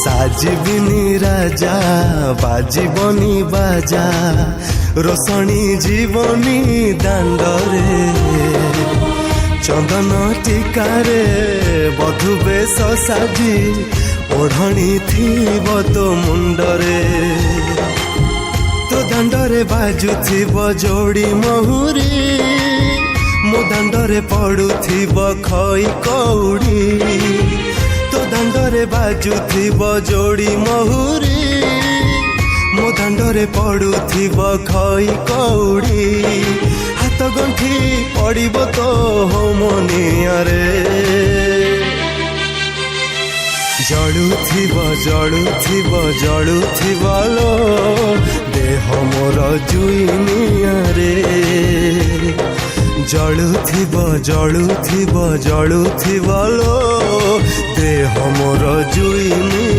साजिबिनी राजा बाजिबनी बाजा रोशनी जीवनी दांडरे चंदन टीकारे बधु बेश साजी ओढ़णी थीब तो मुंडरे तो दांडरे बाजुथिब जोड़ी महुरी मो दांडरे पड़ुथिब खई कौड़ी तो दांडरे बाजुथिब जोड़ी महुरी मो दांडरे पड़ुथिब खई कौड़ी हाथ गंठी पड़िब तो होमनियारे जड़ुथिब जड़ुथिब जड़ुथिब लो देह मोर जुइनियारे जड़ुथिब जड़ुथिब जड़ुथिब लो देह मोर जुइनिया।